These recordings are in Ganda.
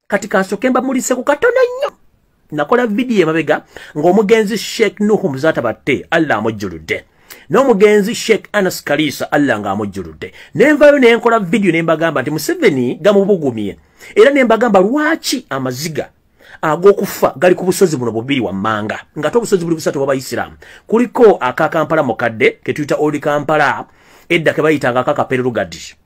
kati kansoke mbamulise ku katono nnyo nakola video emabega ng'omugenzi Sheikh Nuhu Muzata batte Allah amujjuludde n'omugenzi Sheikh Anas Kalisa Allah nga amujjuludde nenvayo nenkola video nembagamba nti Museveni gamubugumye era nembagamba lwaki amaziga ag'okufa gali ku busozi buno bubiri wammanga nga to obusozi buli busatu bw'Abayisiraamu kuliko aka Kampala mukadde ke tuyita Old Kampala edda ke bayitanga aka Kaperugadi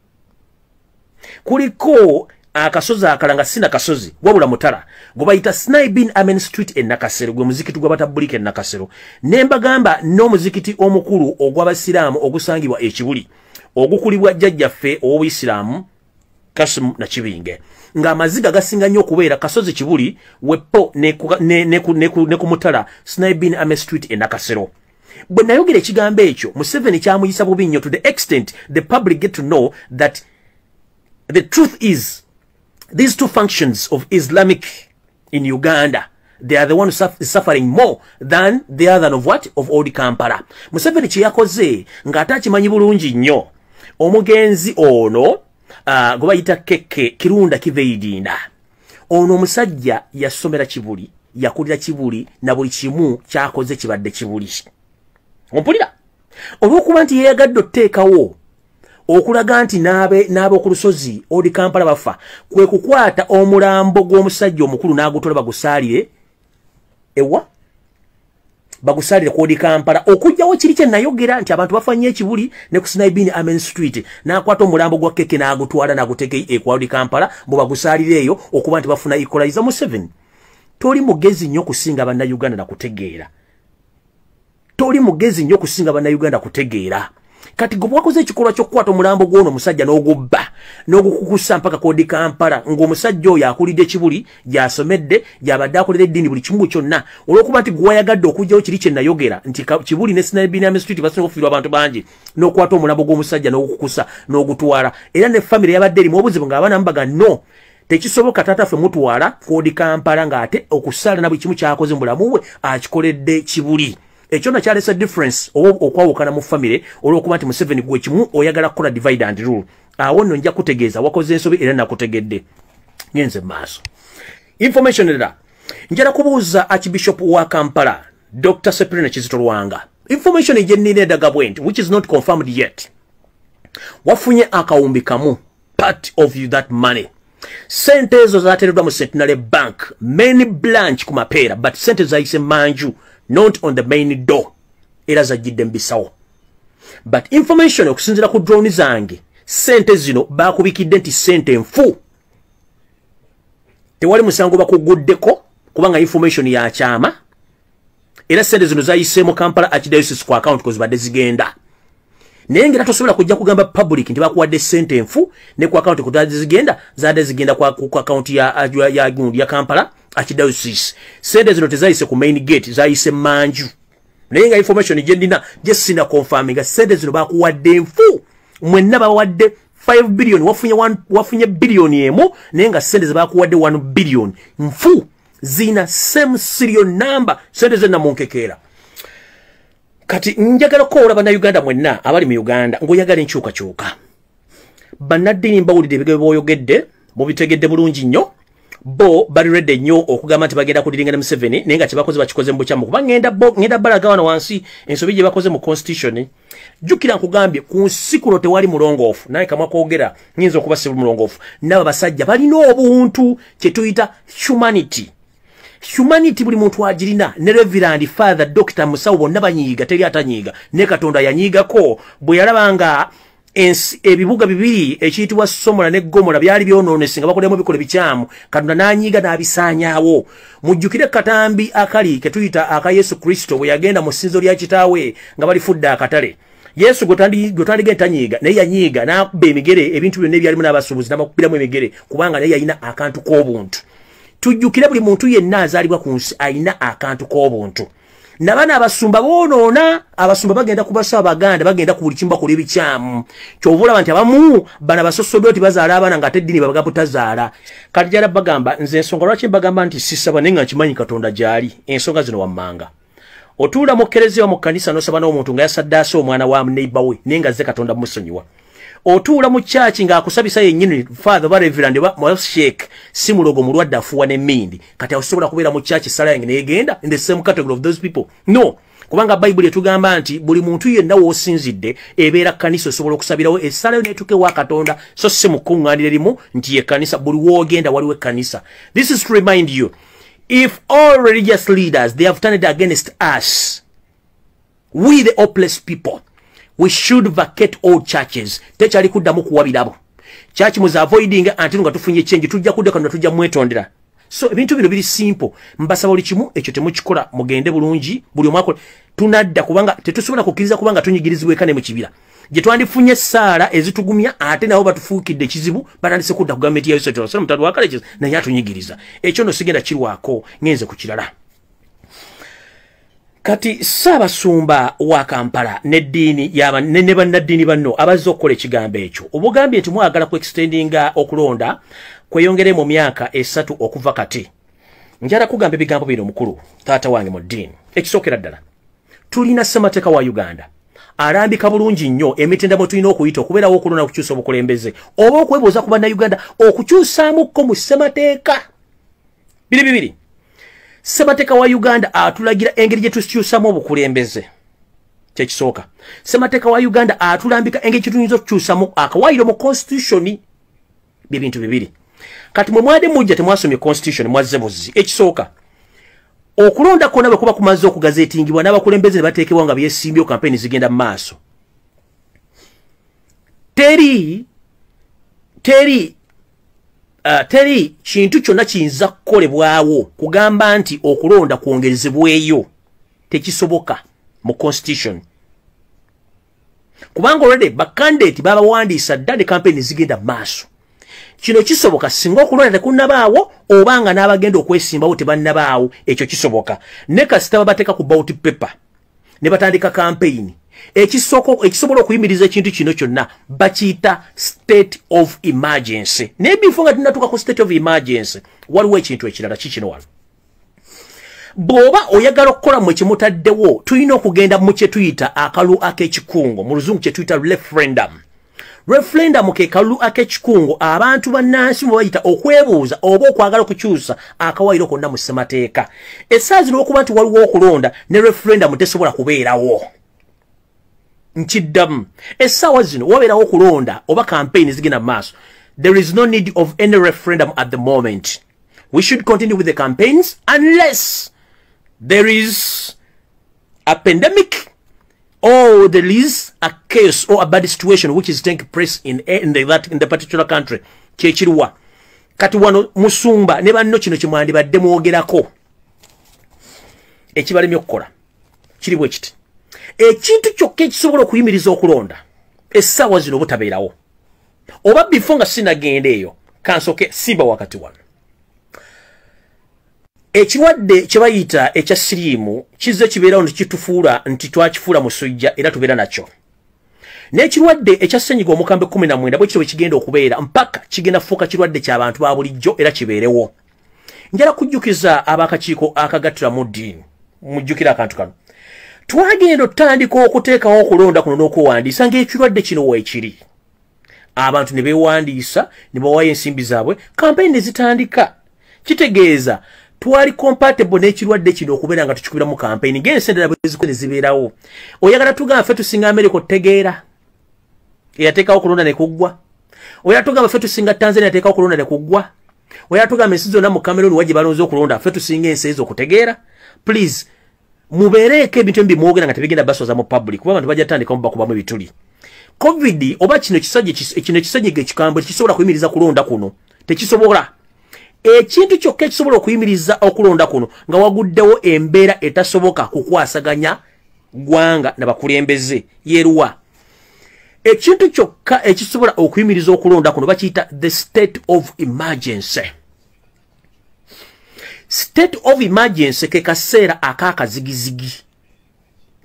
kuliko akasozi akalanga sina kasozi wabula mutala gwe bayita Snaibin Amen Street e Nakasero gwe muzikiti gw'abatabulika e Nakasero nembagamba n'omuzikiti omukulu ogw'Abasiraamu ogusangibwa ekibuli ogukulibwa jjajjaffe ow'Obuyisiraamu Kasimu na Kibinge nga amaziga gasinga nnyo okubeera kasozi kibuli wepo ne ku mutala Snaibin Amen Street e Nakasero bwe nayogera ekigambo ekyo Museveni kyamuyisa bubi nnyo to the extent the public get to know that the truth is these two functions of Islamic in Uganda, they are the one suffering more than the other of what? Of Old Kampala. Museveni chiyakoze nga atakimanyi bulungi nnyo omugenzi ono gwe bayita Keke Kirunda Kiveidinda ono omusajja yasomera Kibuli yakulira Kibuli na buli kimu kyakoze kibadde Kibuli ompulira olw'okuba nti yeyagadde otteekawo okulaga nti n'abe okulusozi Old Kampala bafa kwe kukwata omulambo gw'omusajja omukulu n'agutola bagusaalire ewa bagusaalire ku Old Kampala okujjawo kiri kye nayogera nti abantu bafa nnyo ekibuli ne ku Snaibin Amen Street n'akwata omulambo gwa Keke n'agutwala n'aguteeka ku Old Kampala bo bagusaalire eyo okuba nti bafuna equalizer Museveni toli mugezi nnyo kusinga bannayuganda na kutegeera toli mugezi nnyo kusinga bannayuganda kutegeera kati gwe bwakoze ekikolwa ky'okukwata omulambo gw'ono omusajja n'ogubba n'ogukukusa mpaka ku Old Kampala ng'omusajja oyo akulidde Kibuli gy'asomedde gy'abadde akolera eddiini buli kimu kyonna olw'okuba nti gwe wayagadde okugyawo kiri kye nayogera nti Kibuli ne Snaibin Amen Street basinga okufiirwa abantu bangi n'okwata omulambo gw'omusajja n'ogukukusa n'ogutwala era ne famire yabadde erimu obuzibu ng'abaana mubaga no tekisoboka taata ffe mutwala ku Old Kampala ng'ate okusala na buli kimu kyakoze mu bulamu bwe akikoledde Kibuli ekyo na kyalesa difference okwawukana mu family olw'okuba nti Museveni gwe kimu oyagala kukola divide and rule awo nno nja kutegeeza wakoze ensobi era nakutegedde ngenze maaso information era njala kubuuza Archbishop wa Kampala Dr. Cyprian Kizito Lwanga information ejennina edaga bwenti which is not confirmed yet wafunye akawumbi kamu part of that money sente ezo zateereddwa mu Centenary Bank main branch ku Mapeera but sente zayise manju not on the main door era zajjidde mbisawo but information okusinzira ku drone zange sente zino bakubikidde nti sente nfu tewali musango bakuguddeko kubanga information ya kyama era sente zino zayiseemu Kampala Archdiocese ku account kozi badde zigenda naye ngera tosobola kujja kugamba public nti bakuwadde sente nfu ne ku account kutadde zigenda ku account ya Kampala Archdiocese sente zino tezayise ku main gate zayise manju naye nga information gyendina gyesina confirming sente zino bakuwadde nfu mwenna bawadde 5 billion wafunye billion emu naye nga sente ze bakuwadde 1 billion nfu zina same serial number sente zena munkekeera kati njagala kola bannayuganda mwenna abali mu Uganda ngoyagala enkyukakyuka bannaddiini mbawulidde ebigebe b'oyogedde mubitegedde bulungi nnyo bo bali redde nnyo okugamba nti bagenda kudiringa ne Museveni naye nga kyebakoze bakikoze mu bukyamu kuba ngenda balaga wano wansi ensobi gye bakoze mu constitution jjukira nkugambye ku nsi kuno tewali mulongoofu naye kamwa kwogera nyinza okuba si mulongoofu nabo basajja balina obuntu kye tuyita humanity buli muntu agirina ne Reverend Father Dr. Musawo bonna banyiiga teri atanyiiga ne Katonda yanyiigako bwe yalabanga ebibuga bibiri ekiyitibwa Somola ne Gomola byali byonoonese nga bakolemu bikole bikyamu Katonda n'anyiiga n'abisaanyaawo mujjukire katambi akali ke tuyita aka Yesu Kristo bwe yagenda mu ssinzo lya kitaawe nga balifudde akatale Yesu gotandige tanyiiga naye yanyiiga n'akubba emigere ebintu byonna ebyalimu n'abasuubuzi n'amakubiramu emigere kubanga naye yalina akantu k'obuntu tujjukire buli muntu yenna azaalibwa ku nsi alina akantu k'obuntu nabana abasumba bonoona abasumba bagenda kubasa abaganda bagenda ku buli kimba kola ebikyamu kyovula nti abamu bana basosoddwa tibazaala abaana nga ate eddiini babaga butazaala kati jala bagamba nze ensonga lwaki bagamba nti sisaba naye nga nkimanyi Katonda gyali ensonga zino wammanga otuula mu Kereziya mu kkanisa n'osaba n'omuntu nga yasaddaase omwana wa neighbor we naye nga zze Katonda musonyiwa otuula mu church nga akusabisa yennyini father ba reverend ba sheikh si mulogo mulwadde afuwa n'emmindi kati osobola kubeera mu church sala yange neegenda in the same category of those people no kubanga Bible etugamba nti buli muntu yenna w'osinzidde ebeera kanisa osobola okusabirawo essala yo neetuke wa Katonda so si mukuŋŋaanira limu nti ye kanisa buli w'ogenda waliwo kanisa. This is to remind you, if all religious leaders they have turned against us, we the hopeless people, we should vacate all churches. Tekyali kuddamu kuwabirabo. Church muzi avoiding until nga tufunye change tujja kudde kano tujja mwetondera. So ebintu bino biri simple. Mbasaba oli kimu ekyo temukikola mugende bulungi buli omwako tunadda kubanga tetusobola kukkiriza kubanga tunyigirizibwekane mu kibira. Gye twandifunye ssaala ezitugumya ate nabo batufuukidde ekizibu batandise kudda ku gavumenti ya Yusuf Johnson mutatu wa kale naye atunyigiriza. Ekyo no sigenda kirwako ngenze ku kirala. Kati Ssaabasumba wa Kampala n'eddiini ne bannaddiini banno abazze okukola ekigambo ekyo obugambye nti mwagala ku extendinga okulonda kweyongere mu myaka 3 okuva kati. Njala kugamba ebigambo bino mukulu taata wange mu ddiini. Ekisookera ddala tulina ssemateeka wa Uganda alambika bulungi nnyo emitendera tulina okuyita okubeerawo okulonda okukyusa obukulembeze oba okwebuuza ku bannayuganda okukyusaamukko mu ssemateeka bibiri. Ssemateeka wa Uganda atulagira engeri gye tukyusamu obukulembeze kyekisooka. Ssemateeka wa Uganda atulambika engeri gye tuyinza okukyusamu akawaayiro mu constitution bintu bibiri. Kati mwe mwade mujja temwasomye constitution mwazze buzzi ekisooka okulonda kona bwe kuba kumaze okugazetingibwa n'abakulembeze ne bateekebwa nga byesimbye kampeni zigenda mu maaso. Teri kintu kyonna kiyinza kukolebwawo kugamba nti okulonda kwongerezebweyo tekisoboka mu constitution kubanga olwedde bakandidate babawandiisa dda ne kampeni zigenda mu maaso. Kino kisoboka singa okulonda tekunnabaawo obanga n'abagenda okwesimbawo tebannabaawo ekyo kisoboka. Ne kasita babateeka ku ballot paper ne batandika campaign ekisobola okuyimiriza ekintu kino kyonna bakiyita state of emergency. Naye bifo nga tunatuuka ku state of emergency waliwo ekintu ekirala kikino wano. Bw'oba oyagala okukola mu kimutaddewo tulina okugenda mu kye tuyita akalu ak'ekikungo mu luzungu kye tuyita referendum. Referendum ke kalu ak'ekikungo abantu bannansi mwe bayita okwebuuza oba okwagala okukyusa akawaayiro konna mu ssemateeka. Essaawa zino okuba nti waliwo okulonda ne referendum tesobola kubeerawo. Nkiddamu essaawa zino wabeerawo okulonda oba campaign zigenda mu maaso. There is no need of any referendum at the moment. We should continue with the campaigns unless there is a pandemic or there is a case or a bad situation which is taking place in the particular country. Kyekiriwa kati wano Musumba ne banno kino kimwandibadde mwogerako ekibalemye okukola kiri bwe kiti ekintu kyokka ekisobola okuyimiriza okulonda essaawa zino obutabeerawo oba bifo nga sinagenda eyo kansoke simba wakati wano. Ekirwadde kye bayita ekya siriimu kizze kibeerawo nti kitufuula nti twakifuula musujja era tubeera nakyo. N'ekirwadde ekya ssenyiga omukambwe 19 bwe kityo bwe kigenda okubeera mpaka kigenda kufuuka kirwadde ky'abantu ba bulijjo era kibeerewo. Njala kujjukiza ab'akakiiko akagattira mu ddiini mujjukira akantu kano. Twagenda otandika okuteekawo okulonda kuno n'okuwandiisa ng'ekirwadde kino weekiri. Abantu ne beewandiisa ne bawaayo ensimbi zaabwe kampeyini ne zitandika. Kitegeeza twali compatible n'ekirwadde kino okubeera nga tukikubira mu campaign ng'ensendera bwe zikole zibeerawo. Oyagala tugamba ffe tusinga America otegeera eyateekawo okulonda ne kuggwa. Oyagala tugamba ffe tusinga Tanzania yateekawo okulonda ne kuggwa. Oyagala tugamba ensi zonna mu Cameroon wajje balonze okulonda ffe tusinga ensi ezo okutegeera. Please mubeereko ebintu ebyo mwogera nga tebigenda basoza mu public kuba abantu bajja tandika mu bakubamu ebituli. COVID oba kino kisajja ekikambwe kisobola kuyimiriza kulonda kuno tekisobola. Ekintu kyokka ekisobola okuyimiriza okulonda kuno nga waguddewo embeera etasoboka kukwasaganya ggwanga n'abakulembeze yeruwa. Ekintu kyokka ekisobola okuyimiriza okulonda kuno bakiyita the state of emergency. State of emergency ke kaseera akakazigizigi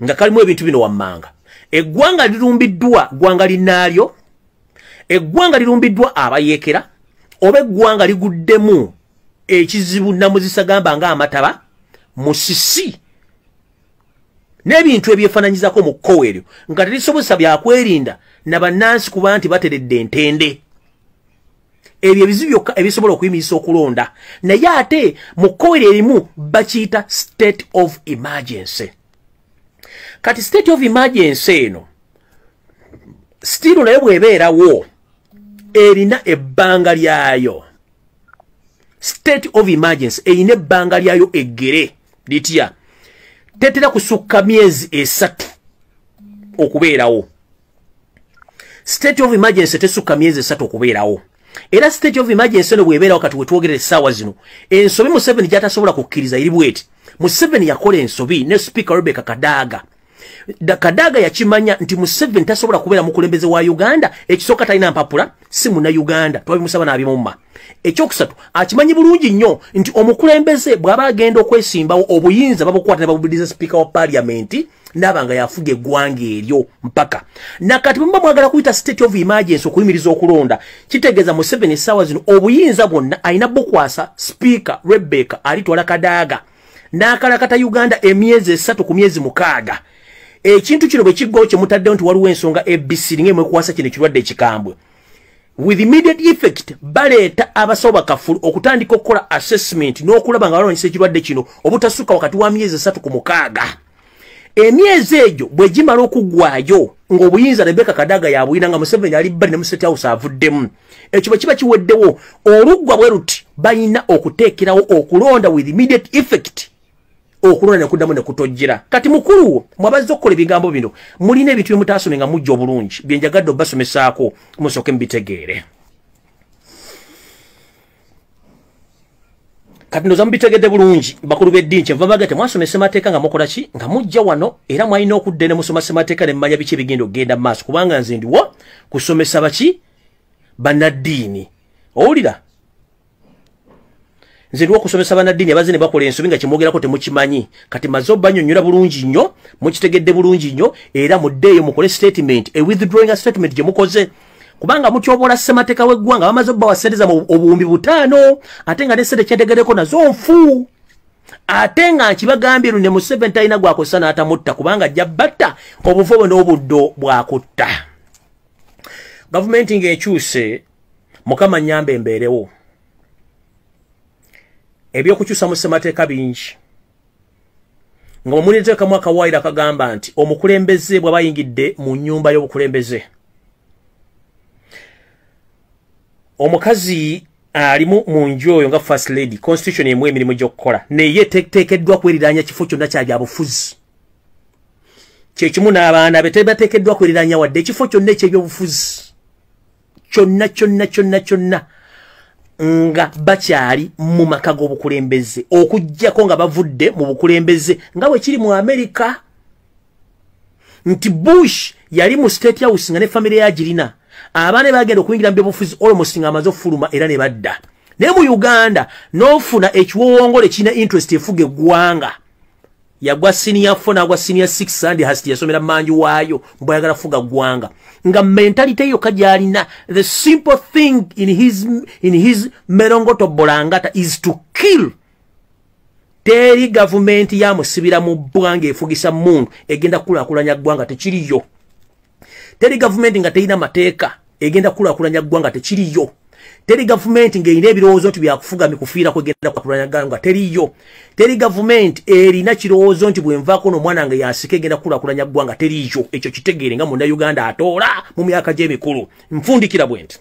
nga kalimu ebintu bino wammanga. Eggwanga lirumbiddwa ggwanga linnaalyo, eggwanga lirumbiddwa abayeekera, oba eggwanga liguddemu ekizibu namuzisa gamba nga amataba musisi n'ebintu ebyefaananyizako mu kkowe eryo nga terisobozesa byakwerinda nabannansi kuba nti bateredde entende ebyo ebizibu byokka ebisobola okuyimiriza okulonda naye ate mu kkoera erimu bakiyita state of emergency kati state of emergency eno still naye bw'ebeerawo erina ebbanga lyayo state of emergency erina ebbanga lyayo eggere litya tetera kusukka myezi 3 okubeerawo state of emergency tesukka myezi 3 okubeerawo era state of emergency eno bw'ebeerawo kati wetwogerera essaawa zino ensobi Museveni gy'atasobola kukkiriza eri bweti Museveni yakola ensobi ne speaker Rebecca Kadaga yakimanya nti Museveni tasobola kubeera mukulembeze wa Uganda ekisooka talina mpapula si muna Uganda twabimusaba n'abimumma ekyokusatu akimanyi bulungi nnyo nti omukulembeze bw'aba agenda okwesimbawo obuyinza babukwata ne babubuliriza speaker wa parliament n'abanga yafuga eggwanga eryo mpaka nakati bwe mwagala kuyita state of emergency okuyimiriza okulonda kitegeeza Museveni essaawa zino obuyinza bwonna alina bukwasa speaker Rebecca alitwala Kadaga n'akalakata Uganda emyezi 3 ku myezi 6 ekintu kino bwe kiggwawo kye mutaddewo nti waliwo ensonga ABC ng'emwe kuwasa kino ekirwadde ekikambwe with immediate effect baleeta abasawo bakafulu okutandika okukola assessment n'okulaba nga balwanyisa ekirwadde kino obutasukka wakati wa myezi 3 ku 6 emyezi egyo bwe gimala okuggwayo ng'obuyinza Rebecca Kadaga yabuyina nga Museveni ali bbali ne mu State House avuddemu ekyo bwe kiba kiweddewo oluggwa bwe ruti balina okuteekerawo okulonda with immediate effect okulonda ne kuddamu ne kutojjera kati mukulu mwabazza okukola ebigambo bino mulina ebintu bye mutaasome nga mujja obulungi bye njagadde obasomesaako musooke mubitegeere kati ndoza mubitegedde bulungi bakulu b'eddiini kyenva bagate mwasoma ssemateeka nga mukola ki nga mujja wano era mwalina okudda ne musoma ssemateeka ne mmanya biki ebigenda okgenda mu maaso kubanga nze ndiwo kusomesa baki bannaddiini owulira nze ndiwo kusomesa bannaddiini abaze ne bakola ensobi nga kyemwogerako temukimanyi kati maze obbanyonnyola bulungi nnyo mukitegedde bulungi nnyo era muddeeyo mukole statement withdrawing a statement gye mukoze kubanga mutyobola ssemateeka w'eggwanga bamaze obbawa ssente za obuwumbi 5 ate nga n'essente kyategereko nazo nfu ate nga nkibagambye ne Museveni talina gwakozesa n'atamutta kubanga ajja batta obuvo bwe n'obuddo bwakutta gavumenti ng'ekyuse mukama nnyambe embeerewo ebyokukyusa mu ssemateeka bingi nga mumuniteekamu akawaayiro akagamba nti omukulembeze bw'aba ayingidde mu nnyumba y'obukulembeze omukazi alimu mu nju oyo nga first lady constitution emu emirimu gy'okukola naye teekeddwa kweriranya kifo kyonna kya byabufuzi kyekimu n'abaana be tebateekeddwa kweriranya wadde ekifo kyonna ekyebyobufuzi kyonna nga bakyali mu maka g'obukulembeze okuggyako nga bavudde mu bukulembeze nga bwe kiri mu Amerika nti Bush yali mu State House nga ne family yagirina abaana bagenda okuyingira mu byobufuzi almost nga amaze okufuluma era ne badda naye mu Uganda n'ofuna ekiwowongole kirina interest efuga eggwanga yagwa senior 4 n'agwa senior 6 Sandy Hasti yasomera manju waayo mbwe yagala fuga ggwanga nga mentality yo kajalina the simple thing in his merongoto bolangata is to kill teri government ya musibira mu bwange efugisa mundu egenda kulakulanya ggwanga tekiriyo teri government nga teina mateeka egenda kulakulanya ggwanga tekiriyo teri government ng'erina ebirowoozo nti byakufuga mikufiira kwegenda kulakulanya ggwanga teriyo teri government erina kirowoozo nti bwenvaako n'omwana nga yasika egenda kulakulanya ggwanga teriyo ekyo kitegeere nga Munnayuganda atoola mu myaka gy'emikulu nfundikira bwe nti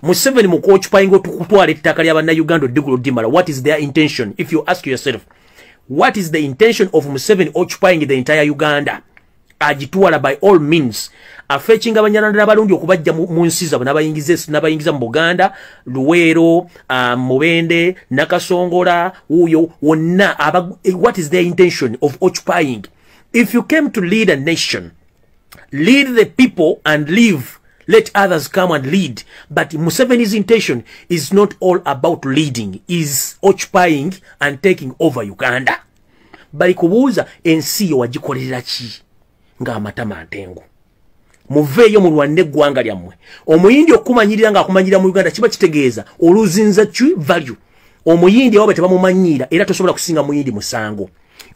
Museveni mu kuoccupying okutwala ettaka lya Bannayuganda oddigulo ddimala what is their intention if you ask yourself what is the intention of Museveni occupying the entire Uganda agitwala by all means afetchinga abanyarwanda abalungi okubajja mu nsi zaabwe n'abayingiza mu Buganda Luweero Mubende Nakasongola uyo wonna what is their intention of occupying if you came to lead a nation lead the people and live let others come and lead but Museveni's intention is not all about leading is occupying and taking over Uganda bali kubuuza ensi yo wagikolerera ki nga amatama ntengo muveeyo mulwanne eggwanga lyammwe omuyindi okumanyirira nga akumanyirira mu Uganda kiba kitegeeza oluzinza ki value omuyindi awo tebamumanyira era tosobola kusinga muyindi musango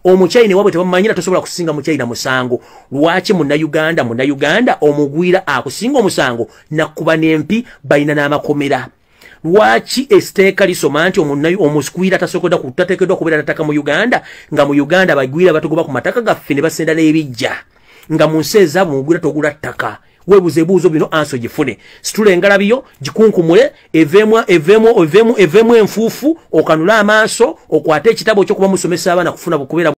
omuchaina wabwe tebamanyira tosobola kusinga muchaina musango lwaki munna Uganda omugwira akusinga omusango nakuba nempi bayina n'amakomera lwaki esteeka lisoma nti omuskwira tasokoda kutatekedwa kubeera nataka mu Uganda nga mu Uganda bagwira batugoba ku mataka gaffe ne basenda n'ebijja nga mu nsi ezaabwe mugwira togula ttaka webuze ebuuzo bino anso gifune situla engalabiyo gikunkumule evemu enfuufu okanula amaaso okwata ekitabo ekyokuba musomesa abaana kufuna bukubeera